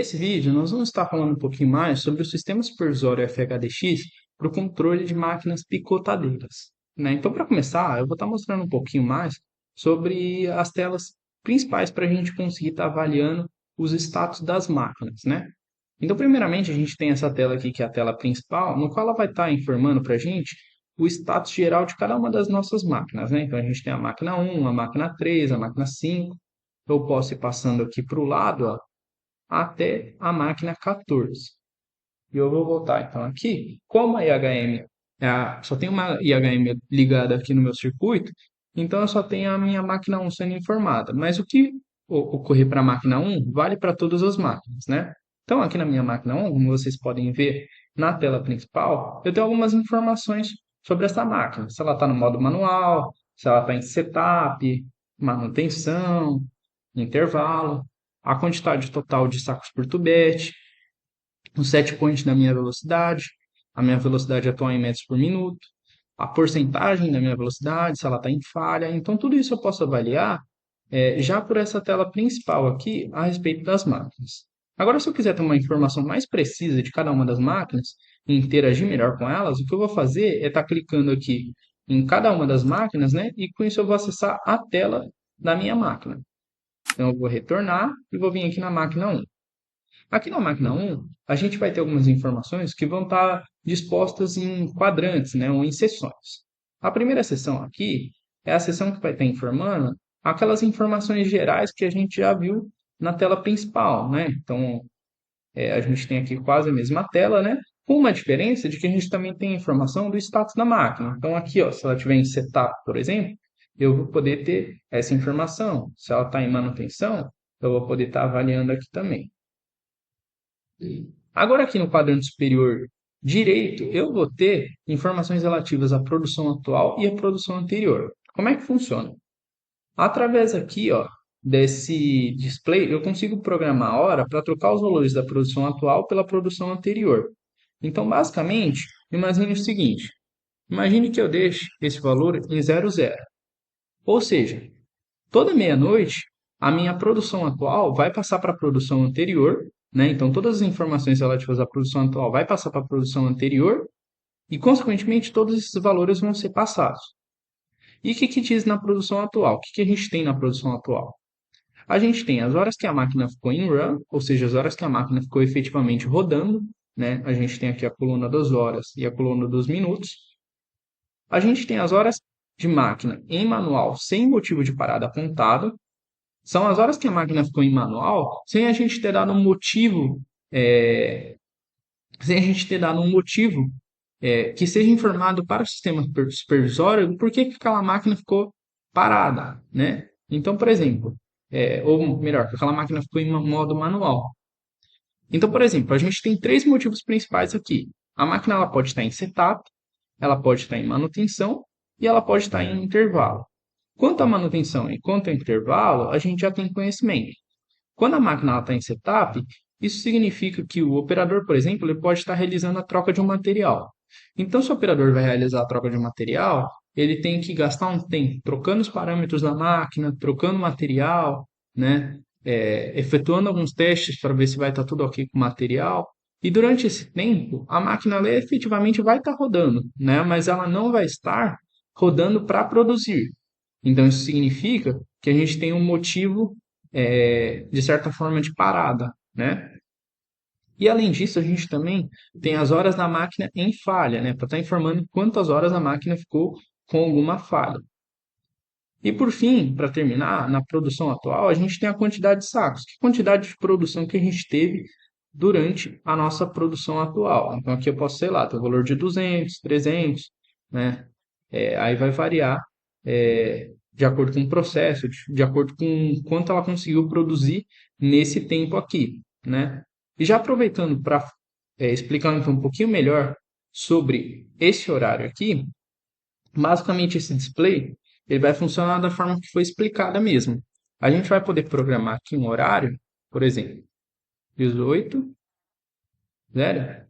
Nesse vídeo, nós vamos estar falando um pouquinho mais sobre o sistema supervisório FHDX para o controle de máquinas picotadeiras, né? Então, para começar, eu vou estar mostrando um pouquinho mais sobre as telas principais para a gente conseguir estar avaliando os status das máquinas, né? Então, primeiramente, a gente tem essa tela aqui, que é a tela principal, no qual ela vai estar informando para a gente o status geral de cada uma das nossas máquinas, né? Então, a gente tem a máquina 1, a máquina 3, a máquina 5. Eu posso ir passando aqui para o lado, ó, até a máquina 14. E eu vou voltar então aqui. Como a IHM só tem uma IHM ligada aqui no meu circuito, então eu só tenho a minha máquina 1 sendo informada. Mas o que ocorrer para a máquina 1 vale para todas as máquinas, né? Então aqui na minha máquina 1, como vocês podem ver na tela principal, eu tenho algumas informações sobre essa máquina. Se ela está no modo manual, se ela está em setup, manutenção, intervalo, a quantidade total de sacos por tubete, o set point da minha velocidade, a minha velocidade atual em metros por minuto, a porcentagem da minha velocidade, se ela está em falha. Então, tudo isso eu posso avaliar já por essa tela principal aqui a respeito das máquinas. Agora, se eu quiser ter uma informação mais precisa de cada uma das máquinas e interagir melhor com elas, o que eu vou fazer é estar clicando aqui em cada uma das máquinas, né? E com isso eu vou acessar a tela da minha máquina. Então, eu vou retornar e vou vir aqui na máquina 1. Aqui na máquina 1, a gente vai ter algumas informações que vão estar dispostas em quadrantes, né, ou em seções. A primeira seção aqui é a seção que vai estar informando aquelas informações gerais que a gente já viu na tela principal, né? Então, a gente tem aqui quase a mesma tela, né? Com uma diferença de que a gente também tem informação do status da máquina. Então, aqui, ó, se ela estiver em setup, por exemplo, eu vou poder ter essa informação. Se ela está em manutenção, eu vou poder estar avaliando aqui também. Agora, aqui no quadrante superior direito, eu vou ter informações relativas à produção atual e à produção anterior. Como é que funciona? Através aqui, ó, desse display, eu consigo programar a hora para trocar os valores da produção atual pela produção anterior. Então, basicamente, imagine o seguinte: imagine que eu deixe esse valor em 00. Ou seja, toda meia-noite, a minha produção atual vai passar para a produção anterior, né? Então, todas as informações relativas à produção atual vai passar para a produção anterior e, consequentemente, todos esses valores vão ser passados. E o que diz na produção atual? O que a gente tem na produção atual? A gente tem as horas que a máquina ficou em run, ou seja, as horas que a máquina ficou efetivamente rodando, né? A gente tem aqui a coluna das horas e a coluna dos minutos. A gente tem as horas de máquina em manual sem motivo de parada apontado. São as horas que a máquina ficou em manual sem a gente ter dado um motivo, sem a gente ter dado um motivo que seja informado para o sistema supervisório por que aquela máquina ficou parada, né? Então, por exemplo, ou melhor, que aquela máquina ficou em modo manual. Então, por exemplo, a gente tem três motivos principais aqui. A máquina ela pode estar em setup, ela pode estar em manutenção e ela pode estar em intervalo. Quanto à manutenção e quanto ao intervalo, a gente já tem conhecimento. Quando a máquina está em setup, isso significa que o operador, por exemplo, ele pode estar realizando a troca de um material. Então, se o operador vai realizar a troca de um material, ele tem que gastar um tempo trocando os parâmetros da máquina, trocando material, né? Efetuando alguns testes para ver se vai estar tudo ok com o material. E durante esse tempo, a máquina ela efetivamente vai estar rodando, né? Mas ela não vai estar rodando para produzir. Então, isso significa que a gente tem um motivo, de certa forma, de parada, né? E, além disso, a gente também tem as horas da máquina em falha, né? Para estar informando quantas horas a máquina ficou com alguma falha. E, por fim, para terminar, na produção atual, a gente tem a quantidade de sacos. Que quantidade de produção que a gente teve durante a nossa produção atual. Então, aqui eu posso, sei lá, ter o valor de 200, 300, né? Aí vai variar de acordo com o processo, de acordo com quanto ela conseguiu produzir nesse tempo aqui, né? E já aproveitando para explicar então um pouquinho melhor sobre esse horário aqui, basicamente esse display ele vai funcionar da forma que foi explicada mesmo. A gente vai poder programar aqui um horário, por exemplo, 18, 0,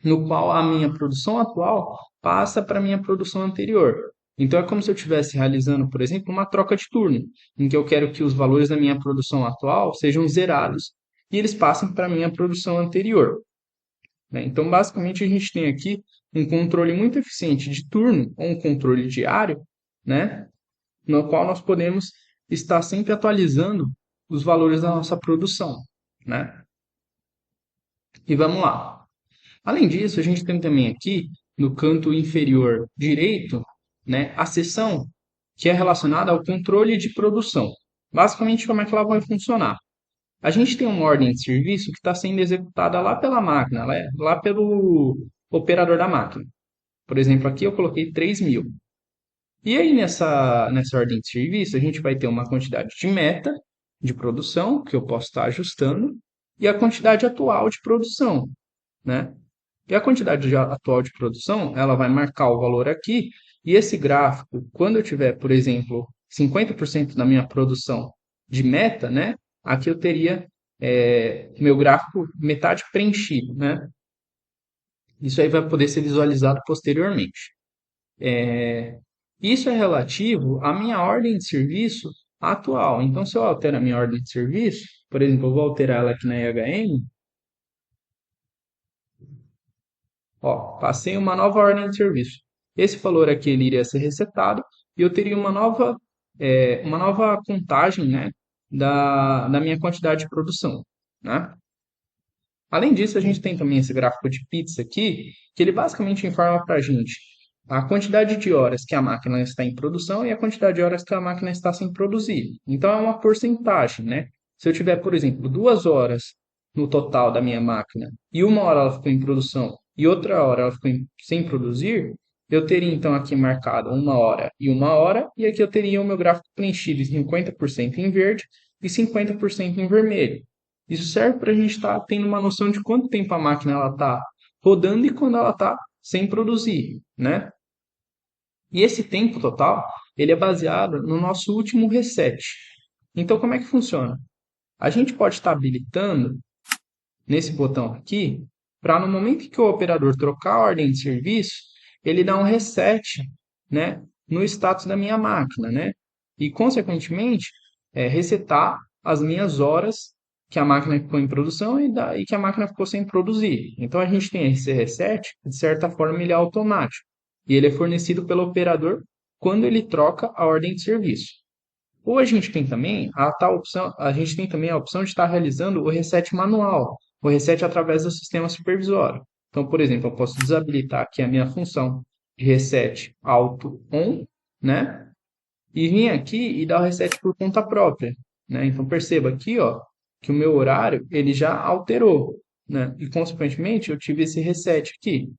no qual a minha produção atual passa para a minha produção anterior. Então, é como se eu estivesse realizando, por exemplo, uma troca de turno, em que eu quero que os valores da minha produção atual sejam zerados e eles passem para a minha produção anterior, né? Então, basicamente, a gente tem aqui um controle muito eficiente de turno, ou um controle diário, né? No qual nós podemos estar sempre atualizando os valores da nossa produção, né? E vamos lá. Além disso, a gente tem também aqui no canto inferior direito, né, a seção que é relacionada ao controle de produção. Basicamente, como é que ela vai funcionar? A gente tem uma ordem de serviço que está sendo executada lá pela máquina, lá pelo operador da máquina. Por exemplo, aqui eu coloquei 3.000. E aí, nessa ordem de serviço, a gente vai ter uma quantidade de meta de produção, que eu posso estar ajustando, e a quantidade atual de produção, né? E a quantidade atual de produção, ela vai marcar o valor aqui, e esse gráfico, quando eu tiver, por exemplo, 50% da minha produção de meta, né? Aqui eu teria meu gráfico metade preenchido, né? Isso aí vai poder ser visualizado posteriormente. Isso é relativo à minha ordem de serviço atual. Então, se eu altero a minha ordem de serviço, por exemplo, eu vou alterar ela aqui na IHM, ó, passei uma nova ordem de serviço. Esse valor aqui ele iria ser resetado e eu teria uma nova contagem, né, da minha quantidade de produção, né? Além disso, a gente tem também esse gráfico de pizza aqui, que ele basicamente informa para a gente a quantidade de horas que a máquina está em produção e a quantidade de horas que a máquina está sem produzir. Então, é uma porcentagem, né? Se eu tiver, por exemplo, 2 horas no total da minha máquina e 1 hora ela ficou em produção e outra hora ela ficou sem produzir, eu teria então aqui marcado 1 hora e 1 hora, e aqui eu teria o meu gráfico preenchido em 50% em verde e 50% em vermelho. Isso serve para a gente estar tendo uma noção de quanto tempo a máquina ela está rodando e quando ela está sem produzir, né? E esse tempo total, ele é baseado no nosso último reset. Então, como é que funciona? A gente pode estar habilitando nesse botão aqui, para no momento que o operador trocar a ordem de serviço, ele dá um reset, né, no status da minha máquina, né? E, consequentemente, resetar as minhas horas que a máquina ficou em produção e que a máquina ficou sem produzir. Então, a gente tem esse reset, de certa forma, ele é automático. E ele é fornecido pelo operador quando ele troca a ordem de serviço. Ou a gente tem também a gente tem também a opção de estar realizando o reset manual, o reset através do sistema supervisório. Então, por exemplo, eu posso desabilitar aqui a minha função de reset auto on, né? E vir aqui e dar o reset por conta própria, né? Então perceba aqui, ó, que o meu horário ele já alterou, né? E consequentemente eu tive esse reset aqui,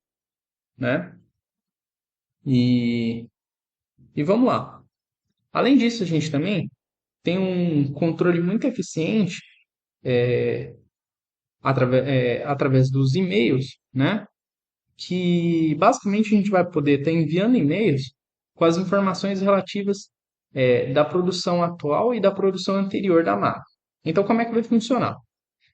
né? E, e vamos lá. Além disso, a gente também tem um controle muito eficiente através dos e-mails, né? Que basicamente a gente vai poder estar enviando e-mails com as informações relativas da produção atual e da produção anterior da máquina. Então, como é que vai funcionar?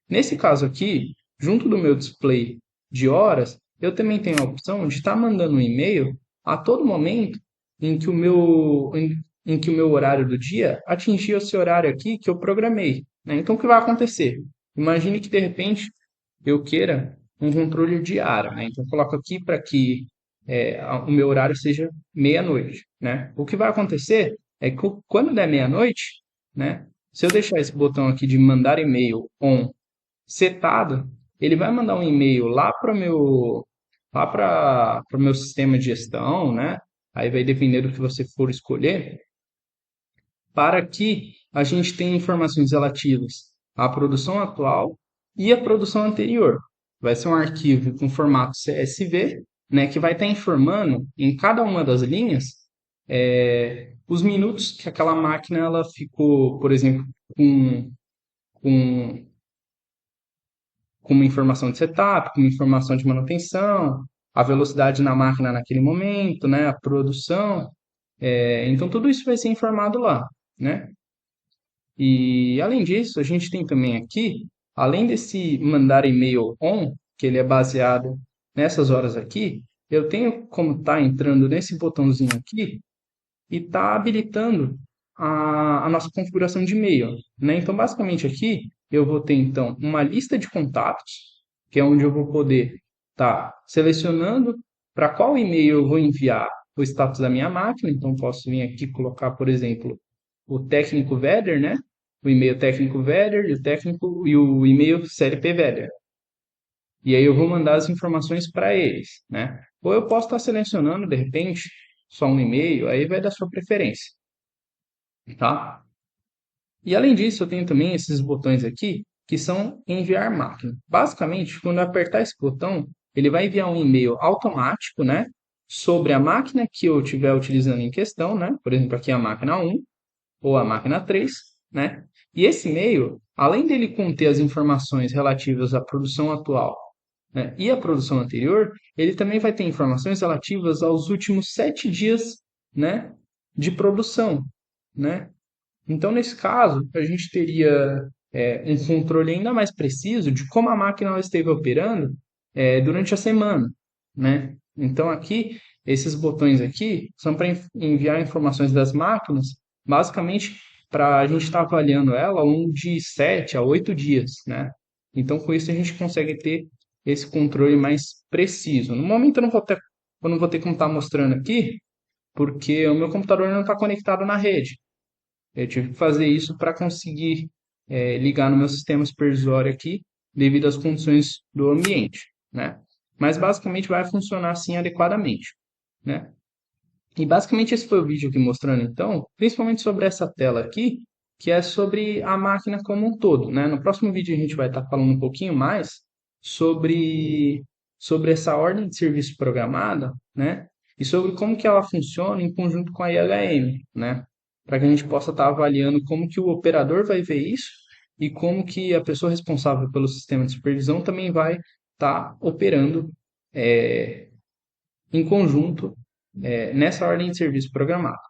Nesse caso aqui, junto do meu display de horas, eu também tenho a opção de estar mandando um e-mail a todo momento em que o meu horário do dia atingir esse horário aqui que eu programei, né? Então, o que vai acontecer? Imagine que, de repente, eu queira um controle diário, né? Então, eu coloco aqui para que o meu horário seja meia-noite, né? O que vai acontecer é que quando der meia-noite, né? Se eu deixar esse botão aqui de mandar e-mail on setado, ele vai mandar um e-mail lá para o meu sistema de gestão, né? Aí vai depender do que você for escolher, para que a gente tenha informações relativas à produção atual e à produção anterior. Vai ser um arquivo com formato CSV, né, que vai estar informando em cada uma das linhas os minutos que aquela máquina ela ficou, por exemplo, com, com uma informação de setup, com uma informação de manutenção, a velocidade na máquina naquele momento, né, a produção. Então, tudo isso vai ser informado lá, né? E, além disso, a gente tem também aqui, além desse mandar e-mail on, que ele é baseado nessas horas aqui, eu tenho como estar entrando nesse botãozinho aqui e está habilitando a nossa configuração de e-mail, né? Então, basicamente aqui, eu vou ter então uma lista de contatos, que é onde eu vou poder estar selecionando para qual e-mail eu vou enviar o status da minha máquina. Então, posso vir aqui colocar, por exemplo, o técnico Weather, né? O e-mail técnico Weather e o técnico e o e-mail CLP Weather. E aí eu vou mandar as informações para eles, né? Ou eu posso estar selecionando, de repente, só um e-mail, aí vai da sua preferência, tá? E além disso, eu tenho também esses botões aqui, que são enviar máquina. Basicamente, quando eu apertar esse botão, ele vai enviar um e-mail automático, né? Sobre a máquina que eu estiver utilizando em questão, né? Por exemplo, aqui a máquina 1 ou a máquina 3, né? E esse e-mail, além dele conter as informações relativas à produção atual, né, e à produção anterior, ele também vai ter informações relativas aos últimos 7 dias, né, de produção, né? Então, nesse caso, a gente teria um controle ainda mais preciso de como a máquina ela esteve operando durante a semana, né? Então, aqui, esses botões aqui são para enviar informações das máquinas, basicamente para a gente estar avaliando ela ao longo de 7 a 8 dias, né? Então, com isso, a gente consegue ter esse controle mais preciso. No momento, eu não vou ter como estar mostrando aqui, porque o meu computador não está conectado na rede. Eu tive que fazer isso para conseguir ligar no meu sistema supervisório aqui, devido às condições do ambiente, né? Mas basicamente vai funcionar assim adequadamente, né? E basicamente esse foi o vídeo aqui mostrando então, principalmente sobre essa tela aqui, que é sobre a máquina como um todo, né? No próximo vídeo a gente vai estar falando um pouquinho mais sobre, sobre essa ordem de serviço programada, né? E sobre como que ela funciona em conjunto com a IHM, né? Para que a gente possa estar avaliando como que o operador vai ver isso e como que a pessoa responsável pelo sistema de supervisão também vai estar operando em conjunto nessa ordem de serviço programado.